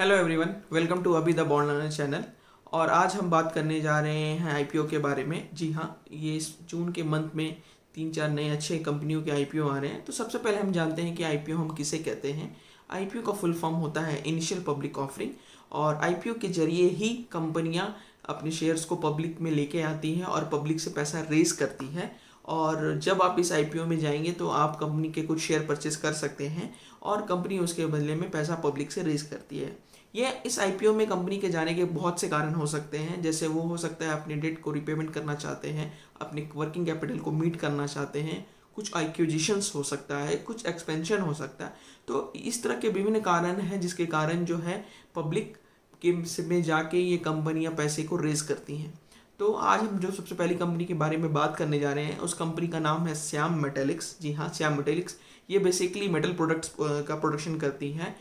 Hello everyone, welcome to अभी the bond learner channel. और आज हम बात करने जा रहे हैं आईपीओ के बारे में। जी हाँ, ये इस जून के मंथ में 3-4 नए अच्छे कंपनियों के आईपीओ आ रहे हैं। तो सबसे पहले हम जानते हैं कि आईपीओ हम किसे कहते हैं। आईपीओ का फुल फॉर्म होता है इनिशियल पब्लिक ऑफरिंग, और आईपीओ के जरिए ही कंपनियां अपने शेयर्स को पब्लिक में लेके आती हैं और पब्लिक से पैसा रेज करती है। और जब आप इस आईपीओ में जाएंगे तो आप कंपनी के कुछ शेयर परचेस कर सकते हैं और कंपनी उसके बदले में पैसा पब्लिक से रेज करती है। ये इस आईपीओ में कंपनी के जाने के बहुत से कारण हो सकते हैं, जैसे वो हो सकता है अपने डेट को रिपेमेंट करना चाहते हैं, अपने वर्किंग कैपिटल को मीट करना चाहते हैं, कुछ एक्विजिशंस हो सकता है, कुछ एक्सपेंशन हो सकता है। तो इस तरह के विभिन्न कारण हैं जिसके कारण जो है पब्लिक के में जाके ये कंपनियां पैसे को रेज करती हैं। तो आज हम जो सबसे पहली कंपनी के बारे में बात करने जा रहे हैं, उस कंपनी का नाम है श्याम मेटेलिक्स। जी हाँ, श्याम मेटेलिक्स। ये बेसिकली मेटल प्रोडक्ट्स का प्रोडक्शन करती है।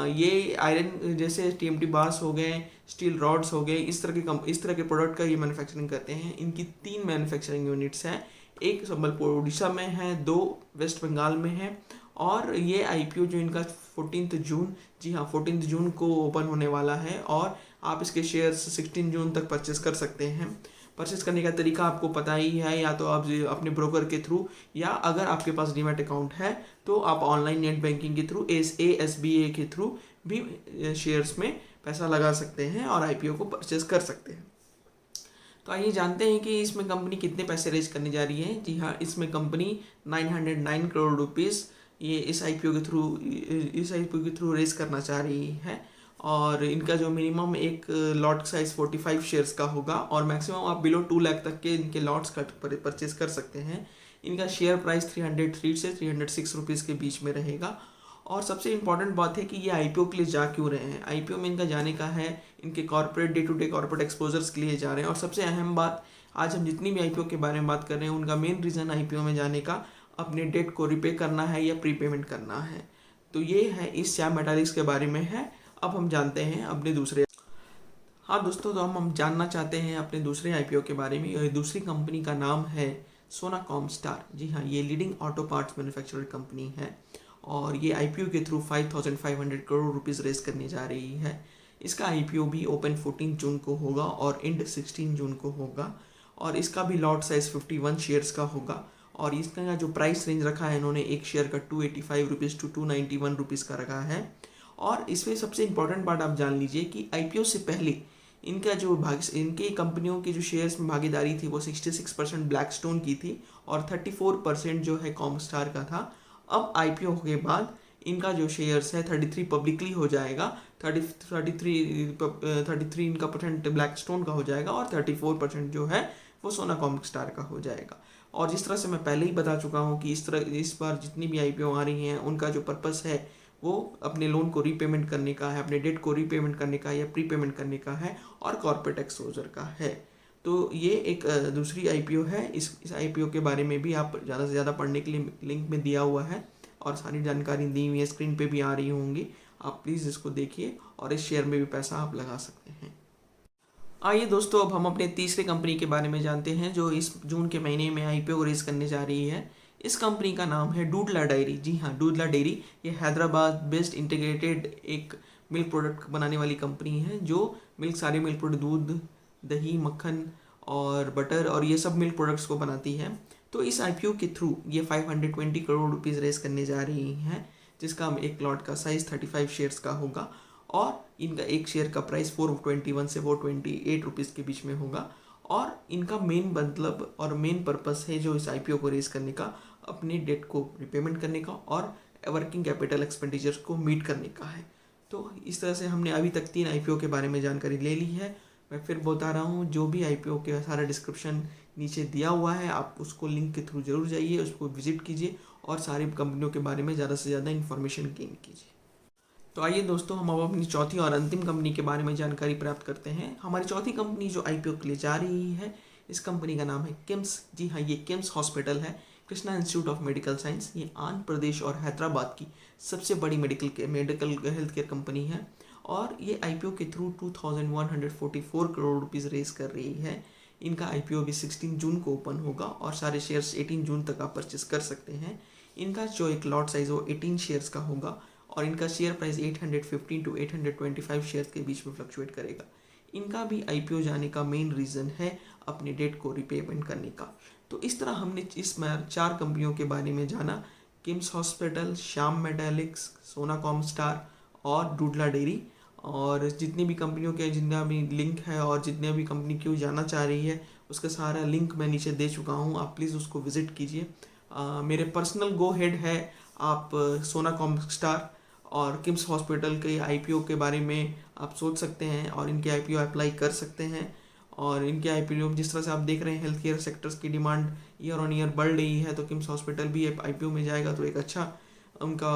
ये आयरन जैसे टीएमटी बार्स हो गए, स्टील रॉड्स हो गए, इस तरह के प्रोडक्ट का ये मैन्युफैक्चरिंग करते हैं। इनकी 3 मैन्युफैक्चरिंग यूनिट्स हैं, एक संबलपुर उड़ीसा में है, 2 वेस्ट बंगाल में है। और ये आईपीओ जो इनका 14 जून, जी हाँ 14 जून को ओपन होने वाला है, और आप इसके शेयर्स 16 जून तक परचेस कर सकते हैं। परचेस करने का तरीका आपको पता ही है, या तो आप अपने ब्रोकर के थ्रू, या अगर आपके पास डीमैट अकाउंट है तो आप ऑनलाइन नेट बैंकिंग के थ्रू, एसबीए के थ्रू भी शेयर्स में पैसा लगा सकते हैं और आईपीओ को परचेस कर सकते हैं। तो आइए जानते हैं कि इसमें कंपनी कितने पैसे रेज करने जा रही है। जी हाँ, इसमें कंपनी 909 करोड़ रुपीज़ ये इस आईपीओ के थ्रू रेज करना चाह रही है। और इनका जो मिनिमम एक लॉट साइज 45 शेयर्स का होगा, और मैक्सिमम आप बिलो 2 लाख तक के इनके लॉट्स का परचेज कर सकते हैं। इनका शेयर प्राइस 303 से 306 रुपीज़ के बीच में रहेगा। और सबसे इम्पॉर्टेंट बात है कि ये आईपीओ के लिए जा क्यों रहे हैं। आईपीओ में इनका जाने का है इनके corporate day to day corporate exposures के लिए जा रहे हैं। और सबसे अहम बात, आज हम जितनी भी आईपीओ के बारे में बात कर रहे हैं, उनका मेन रीज़न आईपीओ में जाने का अपने डेट को रिपे करना है या प्रीपेमेंट करना है। तो ये है इस श्याम मेटालिक्स के बारे में है। अब हम जानते हैं अपने दूसरे। हाँ दोस्तों, तो हम जानना चाहते हैं अपने दूसरे आईपीओ के बारे में। ये दूसरी कंपनी का नाम है सोनाकॉम स्टार। जी हाँ, ये leading auto parts manufacturer company है, और ये आईपीओ के थ्रू 5500 करोड़ रुपीज़ रेस करने जा रही है। इसका आईपीओ भी ओपन 14 जून को होगा और एंड 16 जून को होगा। और इसका भी लॉट साइज 51 शेयर्स का होगा। और इसका जो प्राइस रेंज रखा है इन्होंने एक शेयर का 285 रुपीज़ टू 291 रुपीज़ का रखा है। और इसमें सबसे इम्पोर्टेंट बात आप जान लीजिए कि आईपीओ से पहले इनका जो इनकी कंपनियों के जो शेयर्स में भागीदारी थी वो 66% ब्लैकस्टोन की थी, और 34% जो है कॉमस्टार का था। अब आईपीओ के बाद इनका जो शेयर्स है 33 पब्लिकली हो जाएगा, 33 इनका परसेंट ब्लैकस्टोन का हो जाएगा, और 34% जो है वो सोनाकॉम स्टार का हो जाएगा। और जिस तरह से मैं पहले ही बता चुका हूँ कि इस बार जितनी भी आईपीओ आ रही हैं उनका जो पर्पस है वो अपने लोन को रीपेमेंट करने का है, अपने डेट को रीपेमेंट करने का या प्रीपेमेंट करने का है, और कॉर्पोरेट एक्सपोजर का है। तो ये एक दूसरी आईपीओ है। इस आईपीओ के बारे में भी आप ज़्यादा से ज़्यादा पढ़ने के लिए लिंक में दिया हुआ है, और सारी जानकारी दी हुई है, स्क्रीन पे भी आ रही होंगी। आप प्लीज़ इसको देखिए और इस शेयर में भी पैसा आप लगा सकते हैं। आइए दोस्तों, अब हम अपने तीसरे कंपनी के बारे में जानते हैं जो इस जून के महीने में आईपीओ रेज करने जा रही है। इस कंपनी का नाम है दूधला डेयरी। जी हाँ, दूधला डेयरी। ये हैदराबाद बेस्ड इंटीग्रेटेड एक मिल्क प्रोडक्ट बनाने वाली कंपनी है, जो सारे मिल्क प्रोडक्ट, दूध, दही, मक्खन और बटर और ये सब मिल्क प्रोडक्ट्स को बनाती है। तो इस आईपीओ के थ्रू ये 520 करोड़ रुपीज़ रेज करने जा रही हैं, जिसका एक लॉट का साइज़ 35 शेयर्स का होगा, और इनका एक शेयर का प्राइस 421 से 428 रुपीज़ के बीच में होगा। और इनका मेन मतलब और मेन पर्पस है जो इस आईपीओ को रेज करने का, अपने डेट को रिपेमेंट करने का और वर्किंग कैपिटल एक्सपेंडिचर को मीट करने का है। तो इस तरह से हमने अभी तक 3 आईपीओ के बारे में जानकारी ले ली है। मैं फिर बता रहा हूँ, जो भी आईपीओ के सारा डिस्क्रिप्शन नीचे दिया हुआ है, आप उसको लिंक के थ्रू जरूर जाइए, उसको विजिट कीजिए और सारी कंपनियों के बारे में ज़्यादा से ज़्यादा इन्फॉर्मेशन गेन कीजिए। तो आइए दोस्तों, हम अब अपनी चौथी और अंतिम कंपनी के बारे में जानकारी प्राप्त करते हैं। हमारी चौथी कंपनी जो आईपीओ के लिए जा रही है, इस कंपनी का नाम है किम्स। जी हाँ, ये किम्स हॉस्पिटल है, Krishna institute of medical science. ये आंध्र प्रदेश और हैदराबाद की सबसे बड़ी मेडिकल हेल्थ केयर कंपनी है, और ये आईपीओ के थ्रू 2144 करोड़ रुपीज़ रेज कर रही है। इनका आईपीओ भी 16 जून को ओपन होगा, और सारे शेयर्स 18 जून तक आप परचेस कर सकते हैं। इनका जो एक लॉट साइज वो 18 शेयर्स का होगा, और इनका शेयर प्राइस 815 टू 825 शेयर के बीच में फ्लक्चुएट करेगा। इनका भी आईपीओ जाने का मेन रीज़न है अपने डेट को रिपेमेंट करने का। तो इस तरह हमने इस 4 कंपनियों के बारे में जाना, किम्स हॉस्पिटल, श्याम मेटालिक्स, सोना कॉमस्टार और डूडला डेयरी। और जितनी भी कंपनियों के जितना भी लिंक है और जितने भी कंपनी क्यों जाना चाह रही है उसका सारा लिंक मैं नीचे दे चुका हूँ, आप प्लीज़ उसको विज़िट कीजिए। मेरे पर्सनल गो हेड है, आप सोना कॉमस्टार और किम्स हॉस्पिटल के आईपीओ के बारे में आप सोच सकते हैं और इनके आईपीओ अप्लाई कर सकते हैं। और इनके आईपीओ जिस तरह से आप देख रहे हैं हेल्थ केयर सेक्टर्स की डिमांड ईयर ऑन ईयर बढ़ रही है, तो किम्स हॉस्पिटल भी आईपीओ में जाएगा तो एक अच्छा उनका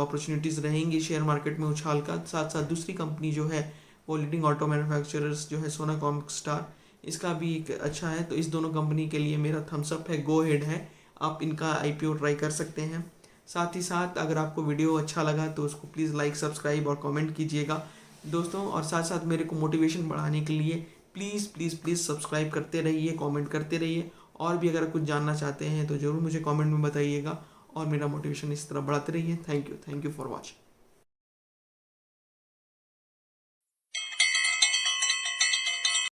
अपॉर्चुनिटीज़ रहेंगी शेयर मार्केट में उछाल का। साथ साथ दूसरी कंपनी जो है वो लीडिंग ऑटो मैन्युफैक्चरर्स जो है सोना कॉमस्टार, इसका भी एक अच्छा है। तो इस दोनों कंपनी के लिए मेरा थम्स अप है, गो हेड है, आप इनका आईपीओ ट्राई कर सकते हैं। साथ ही साथ अगर आपको वीडियो अच्छा लगा तो उसको प्लीज़ लाइक, सब्सक्राइब और कमेंट कीजिएगा दोस्तों। और साथ साथ मेरे को मोटिवेशन बढ़ाने के लिए प्लीज़ प्लीज़ प्लीज़ सब्सक्राइब करते रहिए, कमेंट करते रहिए। और भी अगर कुछ जानना चाहते हैं तो ज़रूर मुझे कमेंट में बताइएगा और मेरा मोटिवेशन इस तरह बढ़ाते रहिए। Thank you for watching.